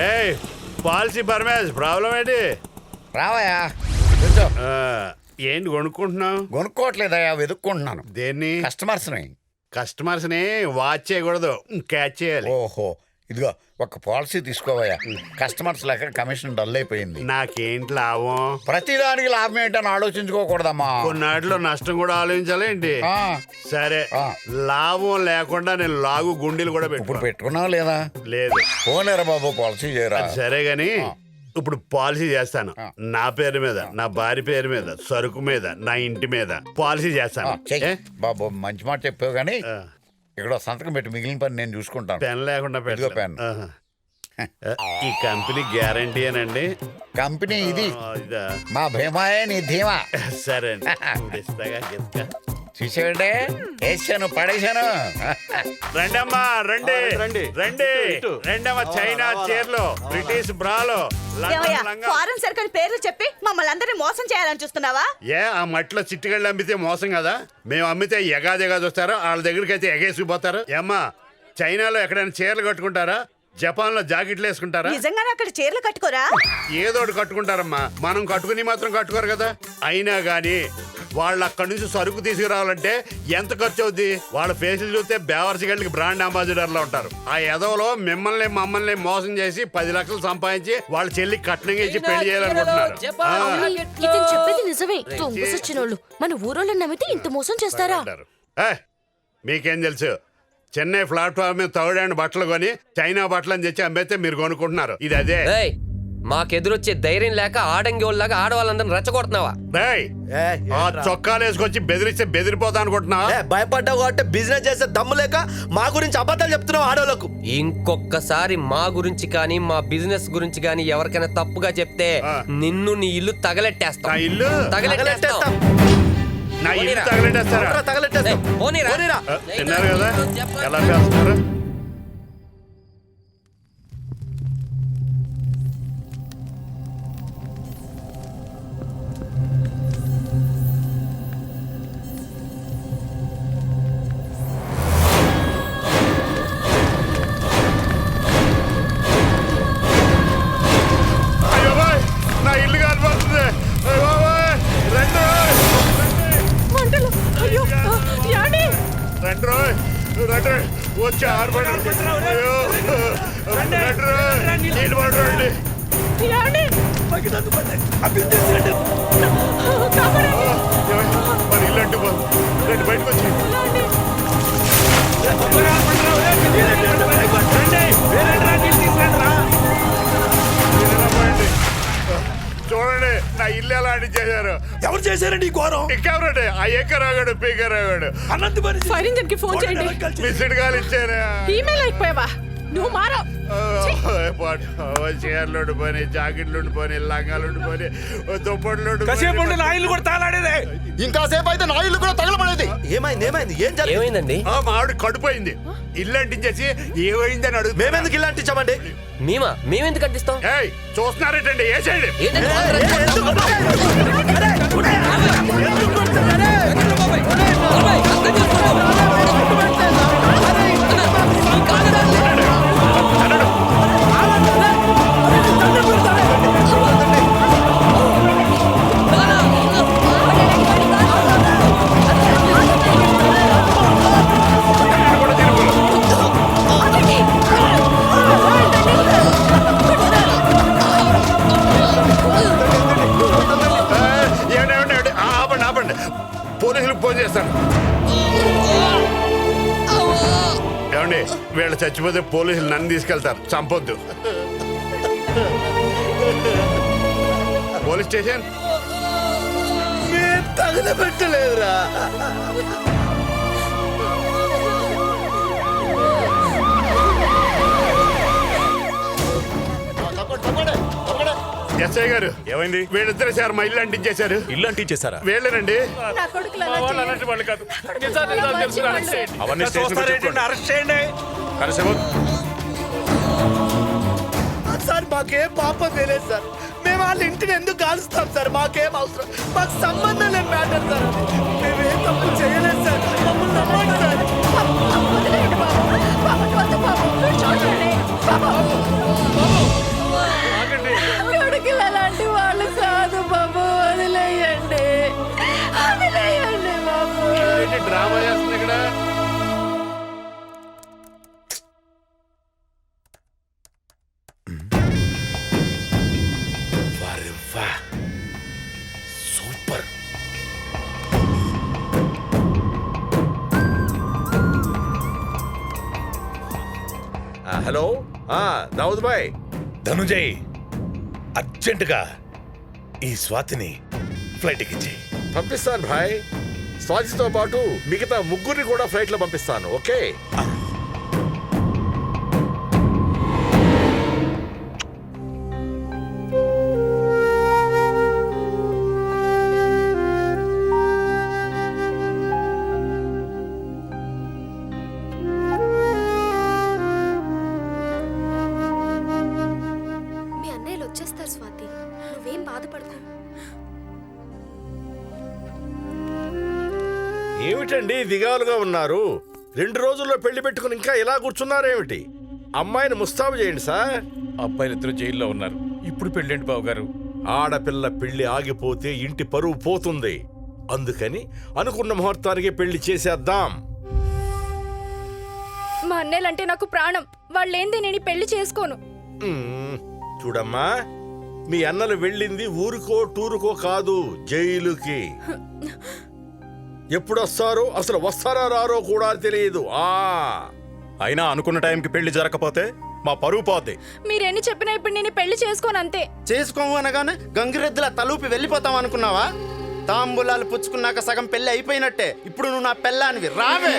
ఏయ్ policy Paramesh problem ఏంటి? రావయ్యా. ఏంటి కొనుక్కుంటున్నావు? కొనుక్కోవట్లేదయ్యా, వెతుక్కుంటున్నాను. దేన్ని? కస్టమర్స్ని. కస్టమర్స్ని వాచ్ చేయకూడదు, క్యాచ్ చేయాలి. ఓహో, ఇదిగో ఒక పాలసీ తీసుకోవయ్యా. కస్టమర్స్ లెక్క కమిషన్ డల్ అయిపోయింది. నాకేంటి లాభం? ప్రతిదానికి లాభం ఏంటని ఆలోచించుకోకూడదమ్మా. కొన్నాటిలో నష్టం కూడా ఆలోచించాలేంటి? సరే, లాభం లేకుండా నేను లాగు గుండీలు కూడా ఇప్పుడు పెట్టుకున్నావు లేదా? లేదు. పోనేరా బాబు, పాలసీ చేయరా. సరే గాని ఇప్పుడు పాలసీ చేస్తాను. నా పేరు మీద, నా భార్య పేరు మీద, సరుకు మీద, నా ఇంటి మీద పాలసీ చేస్తాను. బాబు మంచి మాట చెప్పావు గానీ ఇక్కడ సంతకం పెట్టి మిగిలిన పని నేను చూసుకుంటాను. పెన్ లేకుండా పెట్టు. పెన్. ఈ కంపెనీ గ్యారంటీ అనండి. కంపెనీ ఇది మా భీమాయే నీ ధీమా. సరే అండి, చూసావంటే వేసాను, పడేసాను. రండి అమ్మా, రండి రండి రండి రండి అమ్మా. చైనా చీరలు, బ్రిటిష్ బ్రాలు, ఫారెన్ సర్కిల్ పేర్లు చెప్పి మమ్మల్ని అందరినీ మోసం చేయాలని చూస్తున్నావా? ఏ ఆ మట్టిలో చిట్టుగళ్ళు అమ్మితే మోసం కదా? మేము అమ్మితే ఎగాదిగా చూస్తారు, వాళ్ళ దగ్గరికి అయితే ఎగేసిపోతారు. ఏమ్మా, చైనాలో ఎక్కడైనా చీరలు కట్టుకుంటారా? జపాన్ లో జాకెట్లు వేసుకుంటారా? నిజంగానే అక్కడ చీరలు కట్టుకోరా? ఏదోటి కట్టుకుంటారమ్మా, మనం కట్టుకుని మాత్రం కట్టుకోరు కదా. అయినా గాని వాళ్ళు అక్కడి నుంచి సరుకు తీసుకురావాలంటే ఎంత ఖర్చు అవుద్ది? వాళ్ళ ఫేసులు చూస్తే బేవర్సి గళ్ళకి బ్రాండ్ అంబాసిడర్ లో ఉంటారు. ఆ ఎదవలో మిమ్మల్ని మమ్మల్ని మోసం చేసి 10 లక్షలు సంపాదించి వాళ్ళ చెల్లికి కట్నంగా ఇచ్చి పెళ్లి చేయాలనుకుంటున్నారు. చెప్పేది నిజమే. దొంగసచ్చినోళ్ళు మన ఊరోళ్ళని నమ్మితే ఇంత మోసం చేస్తారా? మీకేం తెలుసు? చెన్నై ప్లాట్ఫామ్ మీద థర్డ్ బట్టలు కొని చైనా బట్టలు అని తెచ్చి అమ్మేస్తే మీరు కొనుక్కుంటున్నారు. ఇది అదే. మాకెదురొచ్చే ధైర్యం లేక ఆడంగి వాళ్ళగా ఆడవాళ్ళందరిని రెచ్చగొడుతున్నావా? చొక్కాలు వేసుకొచ్చి బెదిరిస్తే బెదిరిపోతా అనుకుంటున్నావా? భయపడ్డావు కాబట్టి బిజినెస్ చేసే దమ్ము లేక మా గురించి అబద్ధాలు చెప్తున్నావు ఆడవాళ్ళకు. ఇంకొకసారి మా గురించి కానీ మా బిజినెస్ గురించి కానీ ఎవరికైనా తప్పుగా చెప్తే నిన్ను నీ ఇల్లు తగలెట్టేస్తా. ఇల్లు తగలెట్టేస్తా. నా ఇల్లు తగలెట్టేస్తారా? తిన్నారు కదా ఎలా చేస్తున్నారు? నా ఇల్లు కాలిపోతుంది. రండి వచ్చి ఆడబడి మరి ఇల్లు అంటుకోదు. రండి బయటకు వచ్చి చూడండి నా ఇల్లు ఎలా అంటి చేశారు. ఎవరు చేశారండి ఈ ఘోరం? ఇంకెవరండి? ఆ ఏకరాగాడు పీకరాగాడు. ఫైర్ ఇంజిన్ కి ఫోన్ చేయండి. మిస్డ్ కాల్ ఇచ్చారా? ఈమెయిల్ అయిపోయావా నువ్వు? మారో చీరలు ఉండిపోయి, జాకెట్లు ఉండిపోయి, లంగాలు ఉండిపోయి, దుప్పట్లు ఉండిపోయి, నా ఇల్లు కూడా తాళాడేదే. ఇంకాసేపు అయితే నా ఇల్లు కూడా తగలబడేది. ఏమైంది? ఏమైందండి? మా ఆవిడ కడుపోయింది. ఇల్లు అంటించేసి ఏమైందని అడుగు. మేమెందుకు ఇల్లు అంటించామండి? మేమెందుకు అంటిస్తాం? చూస్తున్నారేటండి ఏ సైడ్? పోలీసులకు ఫోన్ చేస్తాను. ఏమండి, వీళ్ళు చచ్చిపోతే పోలీసులు నన్ను తీసుకెళ్తారు, చంపొద్దు. పోలీస్ స్టేషన్ తగలబెట్టలేదురా. ఎస్ఐ గారు, ఏమైంది? వీళ్ళిద్దరు సార్ మా ఇల్లు అంటించేశారు. ఇల్లు అంటించేశారా? వీళ్ళేనండి. సార్ మాకేం పాపం తెలియదు సార్. మేము వాళ్ళ ఇంటిని ఎందుకు కాలుస్తాం సార్? మాకేం అవసరం, మాకు సంబంధం లేని మ్యాటర్ సార్. మేమేం తప్పు చేయలేదు సార్. మమ్మల్ని నమ్మండి సార్. హలో దావుద్ భాయ్. ధనుంజయ్ అర్జెంటుగా ఈ స్వాతిని ఫ్లైట్ ఎక్కించి పంపిస్తాను భాయ్. స్వాతితో పాటు మిగతా ముగ్గురిని కూడా ఫ్లైట్ లో పంపిస్తాను. ఓకే. మీ అన్నయ్యలు వచ్చేస్తారు స్వాతి, నువ్వేం బాధపడకు. ఏమిటండి దిగాలుగా ఉన్నారు? 2 రోజుల్లో పెళ్లి పెట్టుకుని ఇంకా ఇలా కూర్చున్నారేమిటి? అమ్మాయిని ముస్తాబు చేయండి సార్. అబ్బాయిలిద్దరూ జైల్లో ఉన్నారు. ఇప్పుడు పెళ్ళేంటి బాబు గారు? ఆడపిల్ల పెళ్లి ఆగిపోతే ఇంటి పరువు పోతుంది. అందుకని అనుకున్న ముహూర్తానికి పెళ్లి చేసేద్దాం. మా అన్నయ్యలంటే నాకు ప్రాణం, వాళ్ళేంది నేను ఈ పెళ్లి చేసుకోను. చూడమ్మా, మీ అన్నలు వెళ్ళింది ఊరికో టూరుకో కాదు, జైలుకి. ఎప్పుడొస్తారో, అసలు వస్తారో రారో కూడా తెలియదు. అయినా అనుకున్న టైంకి పెళ్లి జరగకపోతే మా పరువు పోతే. మీరెన్ని చెప్పినా ఇప్పుడు నేను ఈ పెళ్లి చేసుకోను అంతే. చేసుకోము అనగానే గంగిరెద్దుల తలూపి వెళ్ళిపోతాం అనుకున్నావా? తాంబూలాలు పుచ్చుకున్నాక సగం పెళ్లి అయిపోయినట్టే. ఇప్పుడు నువ్వు నా పెళ్ళానివి, రావే.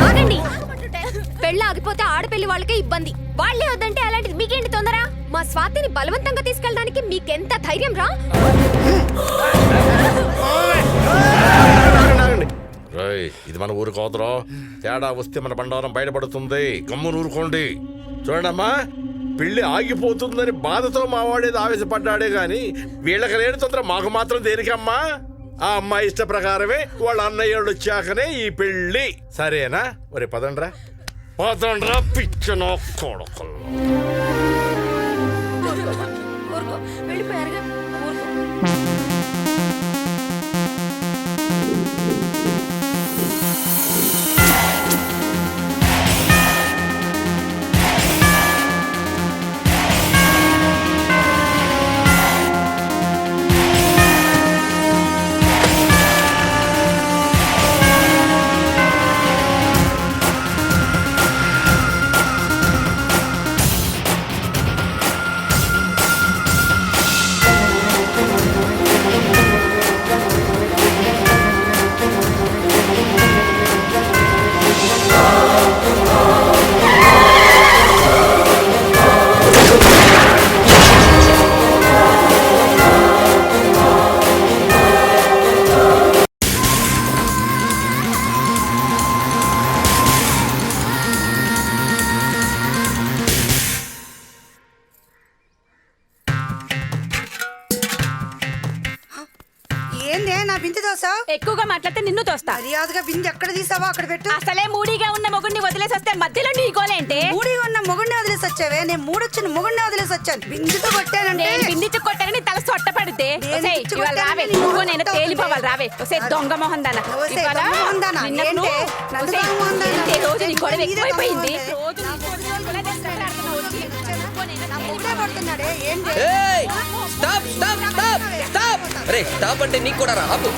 ఆగండి. పెళ్ళి ఆగిపోతే ఆడపెళ్లి వాళ్ళకే ఇబ్బంది. వాళ్ళే వద్దంటే అలాంటిది మీకేంటి తొందర? మా స్వాతిని బలవంతంగా తీసుకెళ్ళడానికి మీకెంత ధైర్యం రా? ఇది మన ఊరు కోదరా. తేడా వస్తే మన బండారం బయటపడుతుంది. గమ్మున ఊరుకోండి. చూడమ్మా, పెళ్లి ఆగిపోతుందని బాధతో మావాడేది ఆవేశపడ్డాడే గాని వీళ్ళకి లేని తొందర మాకు మాత్రం దేనికమ్మా? ఆ అమ్మాయి ఇష్ట ప్రకారమే వాళ్ళ అన్నయ్యోళ్ళు వచ్చాకనే ఈ పెళ్లి. సరేనా? మరి పదండ్రా, పదండ్రా పిచ్చన కొడుకులు. వెళ్ళిపోయారుగా. ఏందే నా బింది దోసా? ఎక్కువగా మాట్లాడితే నిన్ను తోస్తా. మర్యాదగా బింది ఎక్కడ తీసావో అక్కడ పెట్టు. అసలే మూడీగా ఉన్న మొగుడిని వదిలేసి వస్తే మధ్యలో నీ గోలేంటే? మూడిగా ఉన్న మొగుడిని వదిలేసి వచ్చావే? నేను మూడొచ్చిన మొగుడిని వదిలేసి వచ్చాను. బిందుతో కొట్టానంటే నేను బిందించు కొట్టానని తల సొట్ట పడితే నేను పిచ్చి ఇవాళ రావే, కొట్టానని నువ్వు నువ్వు నేను కొట్టావు. తేలిపోవాలి. రావే ఒసే దొంగ మొహం దానా. ఒసే దొంగ మొహం దానా? ఏంటే? నన్ను దొంగ మొహం దానా? రోజు నీ గొడవ నీదే దొంగ ఎక్కువైపోయింది. మొహం. రోజు నీ గొడవ ఎక్కువైపోయింది. నా మొగుడే కొడుతున్నాడే ఏంటి? ఏయ్! Stop stop stop stop! అరే స్టాప్ అంటే నీకు కూడా రా. ఆపు.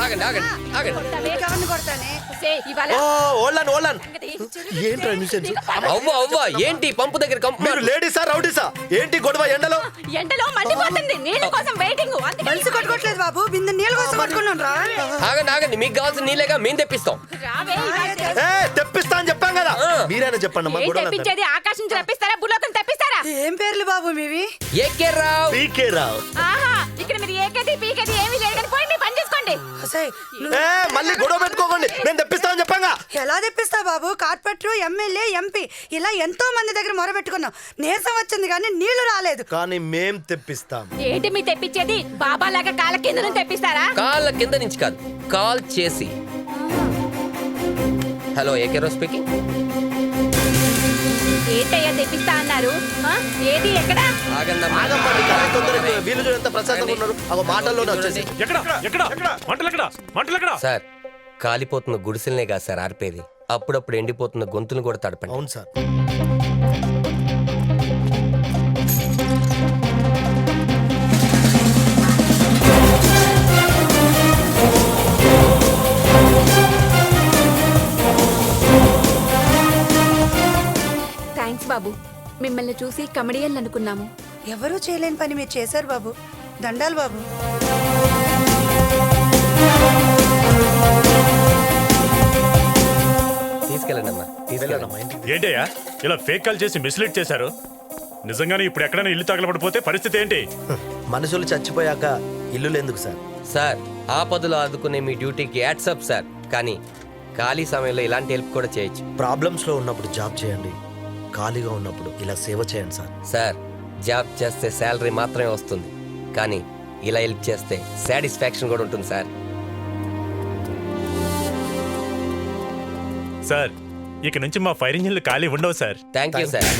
ఆగండి ఆగండి ఆగండి. ఎవరిని కొడతానే? ఒసే, ఇవాళ ఓళ్ళన్ ఓళ్ళన్ ఏంట్రా న్యూసెన్స్? అవ్వ అవ్వ ఏంటి పంపు దగ్గర కంపు? మీరు లేడీసా రౌడీసా? ఏంటి గొడవ ఎండలో? ఎండలో మండిపోతుంది. నీళ్ళ కోసం వెయిటింగ్. మనిషి కొట్టుకోవట్లేదు బాబు, బిందె నీళ్ళ కోసం కొట్టుకున్నాను రా. ఆగండి ఆగండి, మీకు కావాల్సిన నీళ్ళేగా మేము తెప్పిస్తాం. రావే ఇవాళ. తెప్పిస్తా అని చెప్పాం కదా. మీరైనా చెప్పండి అమ్మా, ఏం గొడవ అంతా. తెప్పించేది? ఆకాశం నుంచి రప్పిస్తారా, భూలోకం తెప్పిస్తారా? ఏం పేర్లు బాబు మీవి? ఏకే రావ్. పీకే రావు. ఆహా, ఇక్కడ మీరు ఏకేది పీకేది ఏమీ లేదు కానీ పోయి మీ పని చేసుకోండి. ఒసేయ్, మళ్ళీ గొడవ పెట్టుకోకండి. నేను తెప్పిస్తా అని చెప్పాగా. ఎలా తెప్పిస్తావు బాబు? కార్పొరేటర్, ఎమ్మెల్యే, ఎంపీ ఇలా ఎంతో మంది దగ్గర మొరబెట్టుకున్నాం. నీరసం వచ్చింది కానీ నీళ్లు రాలేదు. కానీ మేం తెప్పిస్తాం. ఏంటి మీ తెప్పించేది? బాబా లాగా కాళ్ళ కింద నుంచి తెప్పిస్తారా? కాళ్ళ కింద నుంచి కాదు, కాల్ చేసి. Hello AK Rao speaking. ఏంటయ్యా తెప్పిస్తా అన్నారు? ఆ? ఏది ఎక్కడ? ఆగండమ్మా. ఆగమ్మండి, కానీ తొందరగా వీళ్ళు చూడు ఎంత ప్రశాంతంగా ఉన్నారు. ఒక మాటల్లోనే వచ్చేసి సార్, కాలిపోతున్న గుడిసెలనే కాదు సార్ ఆర్పేది, అప్పుడప్పుడు ఎండిపోతున్న గొంతులు కూడా తడపండి. అవును సార్. బాబు. మిమ్మల్ని చూసి కమెడియన్ అనుకున్నాము. ఎవరూ చేయలేని పని మీరు చేశారు బాబు. దండాలు బాబు. తీసుకెళ్ళండి అమ్మా, తీసుకెళ్ళండి. ఏంటయ్యా ఇలా ఫేక్ కాల్ చేసి మిస్లీడ్ చేశారు? నిజంగానే ఇప్పుడు ఎక్కడైనా ఇల్లు తగలబడిపోతే పరిస్థితి ఏంటి? మనుషులు చచ్చిపోయాక ఇల్లు ఎందుకు సార్? సార్, ఆపదలో ఆదుకునే మీ డ్యూటీకి యాడ్సప్ సార్. కానీ ఖాళీ సమయంలో ఇలాంటి హెల్ప్ కూడా చేయొచ్చు. ప్రాబ్లమ్స్ లో ఉన్నప్పుడు జాబ్ చేయండి, ఖాళీగా ఉన్నప్పుడు ఇలా సేవ చేయండి సార్. సార్, జాబ్ చేస్తే శాలరీ మాత్రమే వస్తుంది, కానీ ఇలా హెల్ప్ చేస్తే సాటిస్ఫాక్షన్ కూడా ఉంటుంది సార్. సార్, ఇక నుంచి మా ఫైర్ ఇంజిన్లు ఖాళీ ఉండవు సార్. Thank you sir.